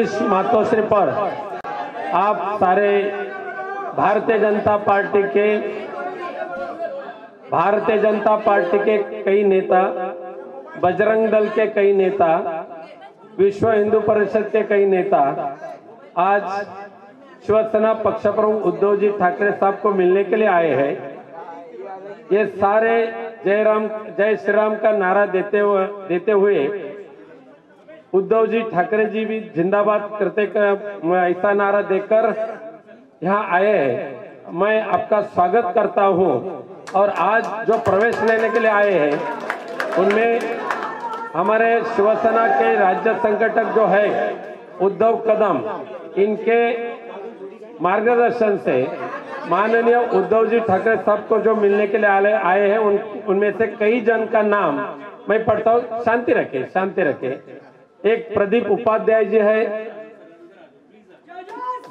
इस मातोश्री पर आप सारे भारतीय जनता पार्टी के कई नेता, बजरंग दल के कई नेता, विश्व हिंदू परिषद के कई नेता आज शिवसेना पक्ष प्रमुख उद्धव जी ठाकरे साहब को मिलने के लिए आए हैं। ये सारे जय श्री राम का नारा देते हुए उद्धव जी ठाकरे जी भी जिंदाबाद करते ऐसा नारा देकर यहाँ आए हैं। मैं आपका स्वागत करता हूँ और आज जो प्रवेश लेने के लिए आए हैं उनमें हमारे शिवसेना के राज्य संगठक जो है उद्धव कदम, इनके मार्गदर्शन से माननीय उद्धव जी ठाकरे साहब को जो मिलने के लिए आए हैं उनमें से कई जन का नाम मैं पढ़ता हूँ। शांति रखे। एक प्रदीप उपाध्याय जी है,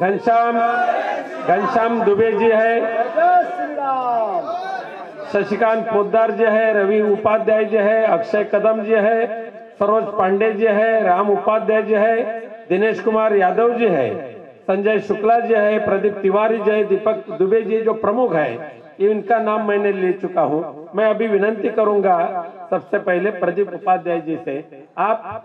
घनश्याम दुबे जी है, शशिकांत पोद्दार जी है, रवि उपाध्याय जी है, अक्षय कदम जी है, सरोज पांडे जी है, राम उपाध्याय जी है, दिनेश कुमार यादव जी है, संजय शुक्ला जी है, प्रदीप तिवारी जी है, दीपक दुबे जी जो प्रमुख है, इनका नाम मैंने ले चुका हूं। मैं अभी विनंती करूंगा सबसे पहले प्रदीप उपाध्याय जी से, आप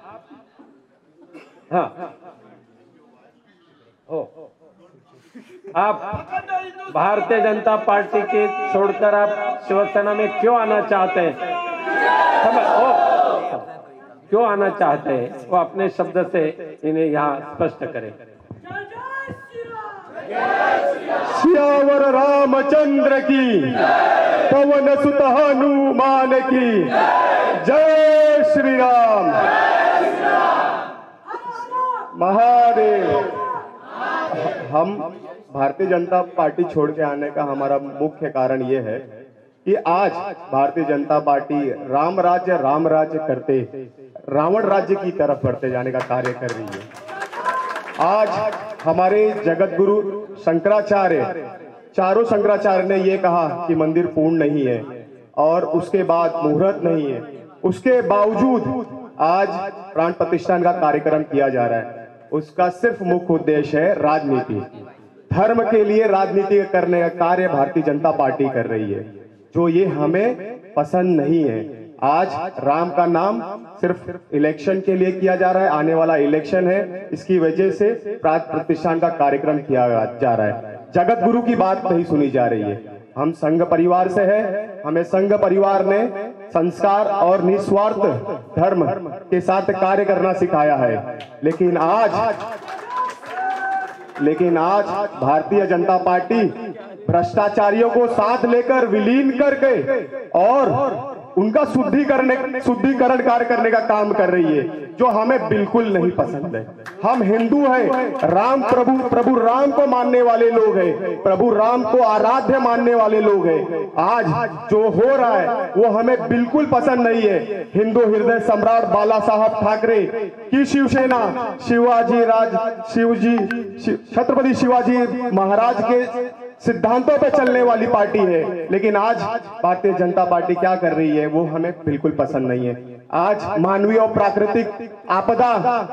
भारतीय जनता पार्टी के छोड़कर आप शिवसेना में क्यों आना चाहते हैं? क्यों आना चाहते हैं वो अपने शब्द से इन्हें यहाँ स्पष्ट करें। सियावर रामचंद्र की, पवन सुत हनुमान की, जय श्री राम। महादेव। हम भारतीय जनता पार्टी छोड़ के आने का हमारा मुख्य कारण ये है कि आज भारतीय जनता पार्टी राम राज्य करते रावण राज्य की तरफ बढ़ते जाने का कार्य कर रही है। आज हमारे जगत गुरु शंकराचार्य, चारों शंकराचार्य ने ये कहा कि मंदिर पूर्ण नहीं है और उसके बाद मुहूर्त नहीं है, उसके बावजूद आज प्राण प्रतिष्ठान का कार्यक्रम किया जा रहा है। उसका सिर्फ मुख्य उद्देश्य है राजनीति, धर्म के लिए राजनीति करने का कार्य भारतीय जनता पार्टी कर रही है, जो ये हमें पसंद नहीं है। आज राम का नाम सिर्फ इलेक्शन के लिए किया जा रहा है, आने वाला इलेक्शन है, इसकी वजह से प्राण प्रतिष्ठान का कार्यक्रम किया जा रहा है। जगत गुरु की बात नहीं सुनी जा रही है। हम संघ परिवार से हैं, हमें संघ परिवार ने संस्कार और निस्वार्थ धर्म के साथ कार्य करना सिखाया है। लेकिन आज भारतीय जनता पार्टी भ्रष्टाचारियों को साथ लेकर विलीन करके और उनका शुद्धिकरण कार्य करने का काम कर रही है, जो हमें बिल्कुल नहीं पसंद है। हम हिंदू हैं, राम प्रभु राम को मानने वाले लोग हैं, प्रभु राम को आराध्य मानने वाले लोग हैं। आज जो हो रहा है वो हमें बिल्कुल पसंद नहीं है। हिंदू हृदय सम्राट बाला साहब ठाकरे की शिवसेना छत्रपति शिवाजी महाराज के सिद्धांतों पे चलने वाली पार्टी है, लेकिन आज भारतीय जनता पार्टी क्या कर रही है वो हमें बिल्कुल पसंद नहीं है। आज मानवीय और प्राकृतिक आपदा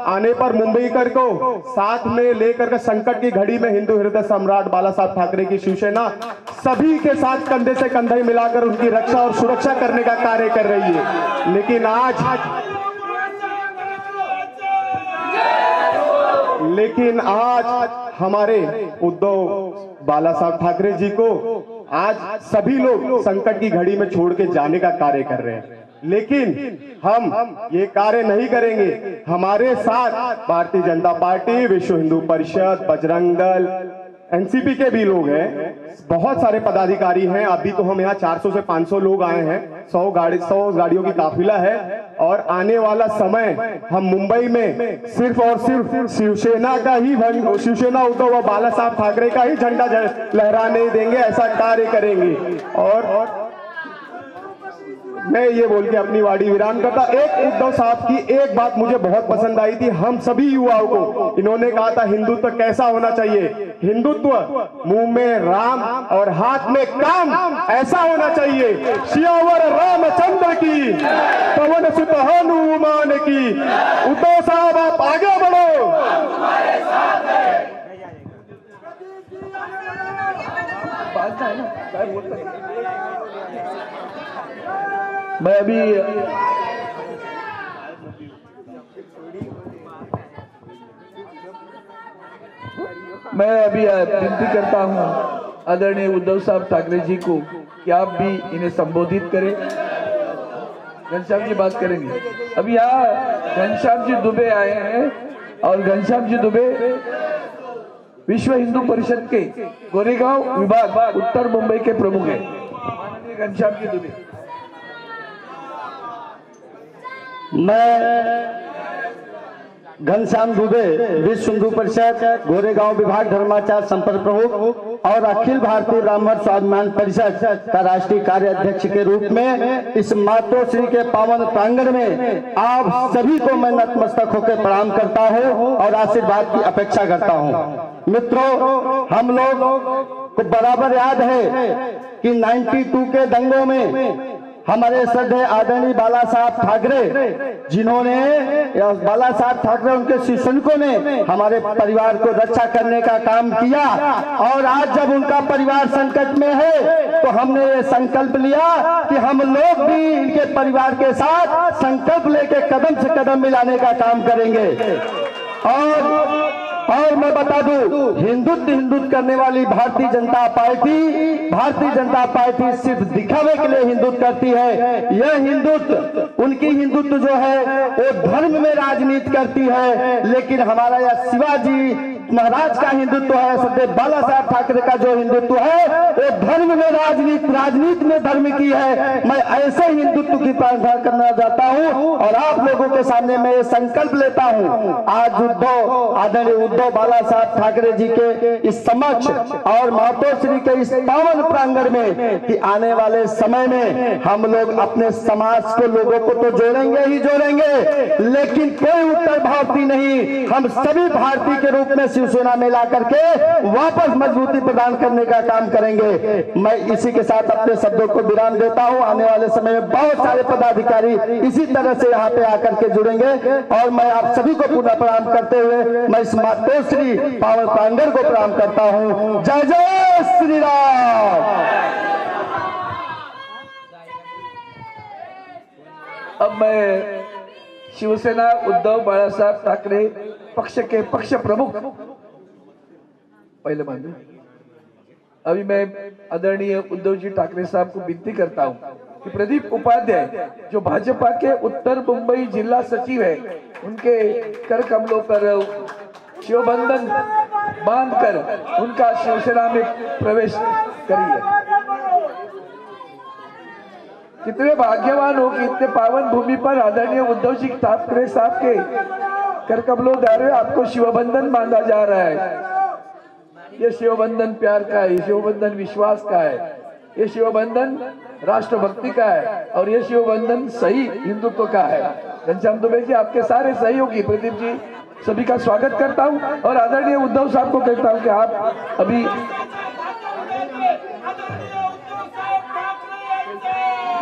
आने पर मुंबईकर को साथ में लेकर के संकट की घड़ी में हिंदू हृदय सम्राट बाला साहब ठाकरे की शिवसेना सभी के साथ कंधे से कंधे मिलाकर उनकी रक्षा और सुरक्षा करने का कार्य कर रही है। लेकिन आज हमारे उद्धव बाला साहब ठाकरे जी को आज सभी लोग संकट की घड़ी में छोड़ के जाने का कार्य कर रहे हैं, लेकिन हम ये कार्य नहीं करेंगे। हमारे साथ भारतीय जनता पार्टी, विश्व हिंदू परिषद, बजरंग दल, एनसीपी के भी लोग हैं, बहुत सारे पदाधिकारी हैं। अभी तो हम यहाँ 400 से 500 लोग आए हैं, 100 गाड़ियों की काफिला है और आने वाला समय हम मुंबई में सिर्फ और सिर्फ शिवसेना उद्धव और बाला साहब ठाकरे का ही झंडा लहराने देंगे, ऐसा कार्य करेंगे। और मैं ये बोल के अपनी वाणी विराम करता। एक उद्धव साहब की एक बात मुझे बहुत पसंद आई थी, हम सभी युवाओं को इन्होंने कहा था हिंदुत्व कैसा होना चाहिए, हिंदुत्व मुंह में राम और हाथ में काम ऐसा होना चाहिए। सियावर रामचंद्र की, पवन सुत हनुमान की। उद्धव साहब आप आगे बढ़ो। मैं अभी विनती करता हूं आदरणीय उद्धव साहब ठाकरे जी को कि आप भी इन्हें संबोधित करें। घनश्याम जी बात करेंगे। अभी यहाँ घनश्याम जी दुबे आए हैं और घनश्याम जी दुबे विश्व हिंदू परिषद के गोरेगांव विभाग उत्तर मुंबई के प्रमुख हैं। माननीय घनश्याम जी दुबे। मैं घनश्याम दुबे विश्व हिंदू परिषद गोरेगांव विभाग धर्माचार संपर्क प्रमुख और अखिल भारतीय ब्राह्मण स्वाभिमान परिषद का राष्ट्रीय कार्य अध्यक्ष के रूप में इस मातोश्री के पावन प्रांगण में आप सभी को मैं नतमस्तक होकर प्रणाम करता हूं और आशीर्वाद की अपेक्षा करता हूं। मित्रों, हम लोग को बराबर याद है कि 92 के दंगों में हमारे श्रद्धेय आदरणीय बाला साहब ठाकरे, जिन्होंने बाला साहब ठाकरे उनके शिष्यनों ने हमारे परिवार को रक्षा करने का काम किया और आज जब उनका परिवार संकट में है तो हमने ये संकल्प लिया कि हम लोग भी इनके परिवार के साथ संकल्प लेके कदम से कदम मिलाने का काम करेंगे। और मैं बता दूं, हिंदुत्व करने वाली भारतीय जनता पार्टी सिर्फ दिखावे के लिए हिंदुत्व करती है। यह हिंदुत्व, उनकी हिंदुत्व जो है वो धर्म में राजनीति करती है, लेकिन हमारा यह शिवाजी महाराज का हिंदुत्व है, सरदेव बाला साहब ठाकरे का जो हिंदुत्व है वो धर्म में राजनीति में धर्म की है। मैं ऐसे हिंदुत्व की प्रार्थना करना चाहता हूं और आप लोगों के सामने मैं ये संकल्प लेता हूं आज आदरणीय उद्धव बाला साहब ठाकरे जी के इस समक्ष और मातोश्री के इस पावन प्रांगण में कि आने वाले समय में हम लोग अपने समाज को, लोगों को तो जोड़ेंगे ही जोड़ेंगे, लेकिन कोई उत्तर भारतीय नहीं, हम सभी भारतीय के रूप में शिवसेना में ला करके वापस मजबूती प्रदान करने का काम करेंगे। मैं इसी के साथ अपने शब्दों को विराम देता हूं। आने वाले समय में बहुत सारे पदाधिकारी इसी तरह से यहाँ पे आकर के जुड़ेंगे और मैं आप सभी को पुनः प्रणाम करते हुए मैं इस मातोश्री पावन प्रांगण को प्रणाम करता हूं। जय जय श्री राम। अब मैं शिवसेना उद्धव बाला साहब ठाकरे पक्ष के पक्ष प्रमुख पहले मान अभी मैं आदरणीय उद्धव जी ठाकरे साहब को विनती करता हूं कि प्रदीप उपाध्याय जो भाजपा के उत्तर मुंबई जिला सचिव है, उनके कर कमलों पर शिवबंधन बांधकर उनका शिवसेना में प्रवेश करिए। कितने भाग्यवान हो कि इतने पावन भूमि पर आदरणीय उद्धव जी ठाकरे साहब के कर कमलों द्वारा आपको शिवबंधन बांधा जा रहा है। ये शिवबंधन प्यार का है, ये शिवबंधन विश्वास का है, ये शिवबंधन राष्ट्रभक्ति का है और ये शिवबंधन सही हिंदुत्व का है। घनश्याम दुबे जी, आपके सारे सहयोगी प्रदीप जी, सभी का स्वागत करता हूं और आदरणीय उद्धव साहब को कहता हूं कि आप अभी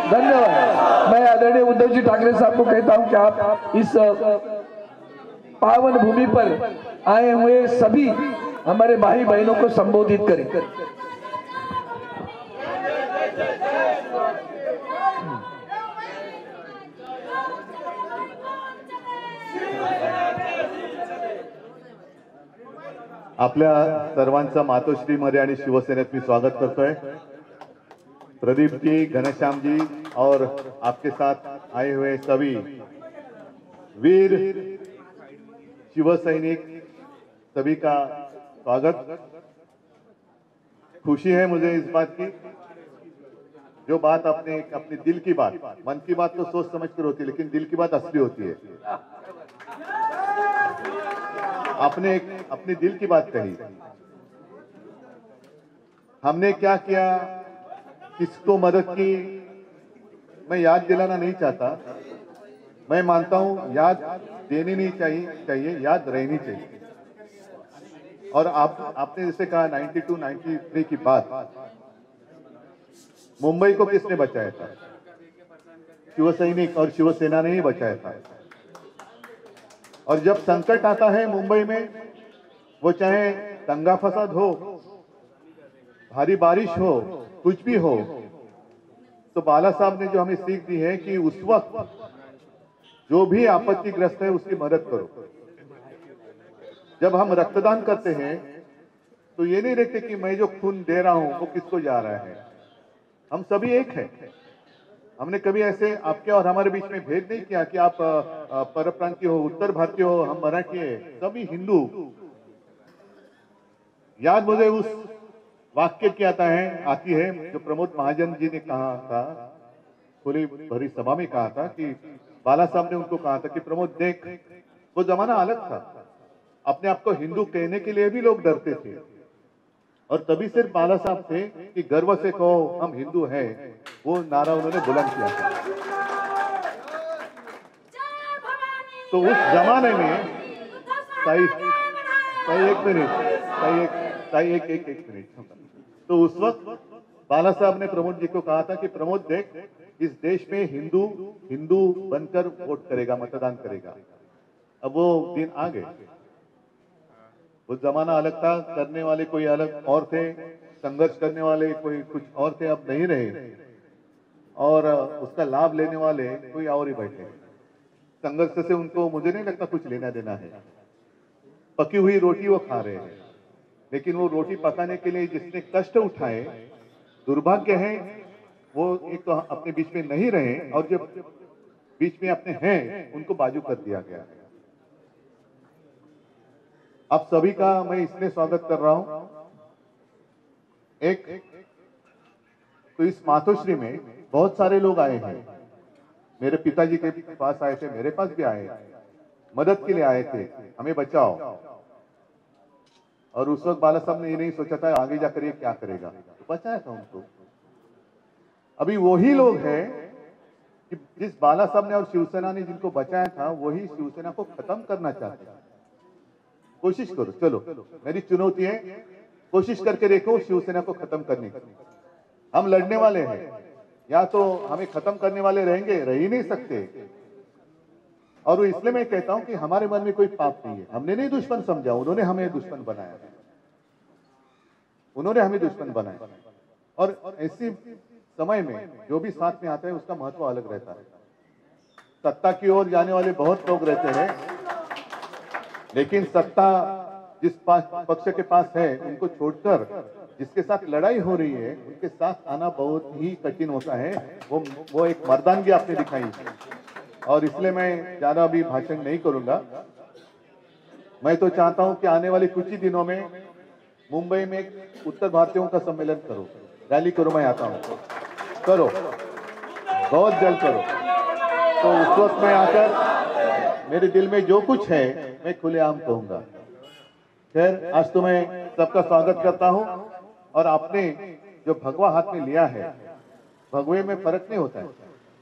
धन्यवाद। मैं आदरणीय उद्धव जी ठाकरे साहब को कहता हूं कि आप इस पावन भूमि पर आए हुए सभी हमारे भाई बहनों को संबोधित करें। आपल्या सर्वांचं मातोश्रीमध्ये आणि शिवसेनेत मी स्वागत करतोय। प्रदीप जी, घनश्याम जी और आपके साथ आए हुए सभी वीर शिव सैनिक, सभी का स्वागत। खुशी है मुझे इस बात की, जो बात अपने दिल की बात, मन की बात तो सोच समझ कर होती है, लेकिन दिल की बात असली होती है। आपने अपने दिल की बात कही, हमने क्या किया, किसको मदद की, मैं याद दिलाना नहीं चाहता, मैं मानता हूं याद देनी नहीं चाहिए, याद रहनी चाहिए। और आपने जैसे कहा 92, 93 की बात, मुंबई को किसने बचाया था? शिवसैनिक और शिवसेना ने ही बचाया था। और जब संकट आता है मुंबई में, वो चाहे दंगा फसाद हो, भारी बारिश हो, कुछ भी हो, तो बाला साहब ने जो हमें सीख दी है कि उस वक्त जो भी आपत्तिग्रस्त है उसकी मदद करो। जब हम रक्तदान करते हैं तो ये नहीं देखते कि मैं जो खून दे रहा हूं वो किसको जा रहा है। हम सभी एक हैं। हमने कभी ऐसे आपके और हमारे बीच में भेद नहीं किया कि आप परप्रांतीय हो, उत्तर भारतीय हो, हम मराठी है, सभी हिंदू। याद मुझे उस वाक्य की आती है जो प्रमोद महाजन जी ने कहा था, खुली भरी सभा में कहा था कि बाला साहब ने उनको कहा था कि प्रमोद देख, वो जमाना अलग था, अपने आप को हिंदू कहने के लिए भी लोग डरते थे, और तभी सिर्फ बाला साहब थे कि गर्व से कहो हम हिंदू हैं, वो नारा उन्होंने बुलंद किया था। तो उस जमाने में एक मिनट, तो उस वक्त बाला साहब ने प्रमोद जी को कहा था कि प्रमोद देख, इस देश में हिंदू बनकर वोट करेगा, मतदान करेगा। अब वो दिन आ गए। वो जमाना अलग था, करने वाले कोई अलग और थे, संघर्ष करने वाले कोई कुछ और थे, अब नहीं रहे, और उसका लाभ लेने वाले कोई और ही बैठे। संघर्ष से उनको मुझे नहीं लगता कुछ लेना देना है। पकी हुई रोटी वो खा रहे हैं, लेकिन वो रोटी पकाने के लिए जिसने कष्ट उठाए, दुर्भाग्य है वो एक तो अपने बीच में नहीं रहे, और जो बीच में अपने हैं उनको बाजू कर दिया गया है। आप सभी का मैं इसलिए स्वागत कर रहा हूं। एक तो इस मातोश्री में बहुत सारे लोग आए हैं, मेरे पिताजी के पास आए थे, मेरे पास भी आए, मदद के लिए आए थे, हमें बचाओ। और उस वक्त बाला साहब ने ये नहीं सोचा था आगे जाकर ये क्या करेगा, तो बचाया था उनको। अभी वही लोग हैं कि जिस बाला साहब ने और शिवसेना ने जिनको बचाया था, वही शिवसेना को खत्म करना चाहते हैं। कोशिश करो, चलो मेरी चुनौती है, कोशिश करके देखो शिवसेना को खत्म करने की। हम लड़ने वाले हैं, या तो हमें खत्म करने वाले रहेंगे, रह ही नहीं सकते। और इसलिए मैं कहता हूं कि हमारे मन में कोई पाप नहीं है, हमने नहीं दुश्मन समझा, उन्होंने हमें दुश्मन बनाया, उन्होंने हमें दुश्मन बनाया। और ऐसी समय में जो भी साथ में आता है उसका महत्व अलग रहता है। सत्ता की ओर जाने वाले बहुत लोग रहते हैं, लेकिन सत्ता जिस पक्ष के पास है उनको छोड़कर जिसके साथ लड़ाई हो रही है उनके साथ आना बहुत ही कठिन होता है। वो एक मर्दानगी आपने दिखाई, और इसलिए मैं ज्यादा अभी भाषण नहीं करूंगा। मैं तो चाहता हूं कि आने वाले कुछ ही दिनों में मुंबई में उत्तर भारतीयों का सम्मेलन करो, रैली करो, मैं आता हूं, करो, बहुत जल्द करो। तो उस वक्त में आकर मेरे दिल में जो कुछ है मैं खुलेआम कहूंगा। खैर, आज तो मैं सबका स्वागत करता हूं, और आपने जो भगवा हाथ में लिया है, भगवे में फर्क नहीं होता है,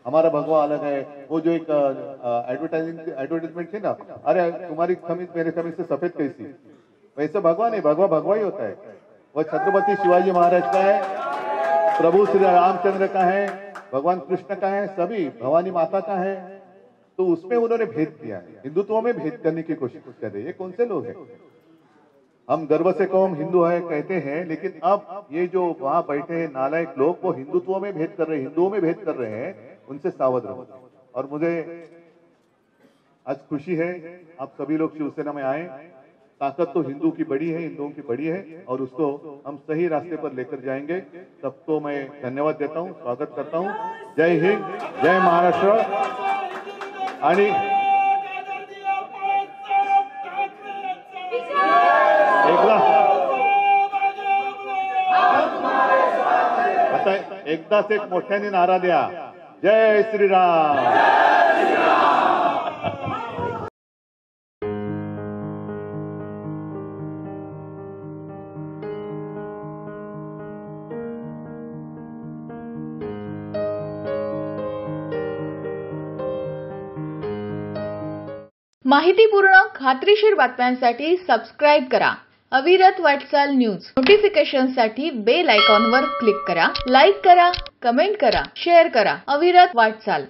हमारा भगवा अलग है। वो जो एक एडवर्टाइजमेंट थी ना, अरे तुम्हारी कमीज मेरे कमीज से सफेद कैसी, वैसे भगवा नहीं, भगवा भगवा ही होता है। वो छत्रपति शिवाजी महाराज का है, प्रभु श्री रामचंद्र का है, भगवान कृष्ण का है, सभी भवानी माता का है। तो उसमें उन्होंने भेद किया है, हिंदुत्व में भेद करने की कोशिश कर रहे हैं। ये कौन से लोग हैं? हम गर्व से कहो हम हिंदू है कहते हैं, लेकिन अब ये जो वहां बैठे हैं नालायक लोग, वो हिंदुत्व में भेद कर रहे हैं, हिंदुओं में भेद कर रहे हैं, उनसे सावध रहो। और मुझे आज खुशी है आप सभी लोग शिवसेना में आए। ताकत तो हिंदू की बड़ी है, हिंदुओं की बड़ी है, और उसको हम सही रास्ते पर लेकर जाएंगे। सबको मैं धन्यवाद देता हूं, स्वागत करता हूं। जय हिंद, जय महाराष्ट्र। आणि एकदाच एक मोठ्याने नारा द्या, जय श्रीराम। माहितीपूर्ण खात्रीशीर बातम्यांसाठी सबस्क्राईब करा अविरत वाटचाल न्यूज. नोटिफिकेशनसाठी बेल आयकॉनवर क्लिक करा. लाईक करा, कमेंट करा, शेअर करा. अविरत वाटचाल.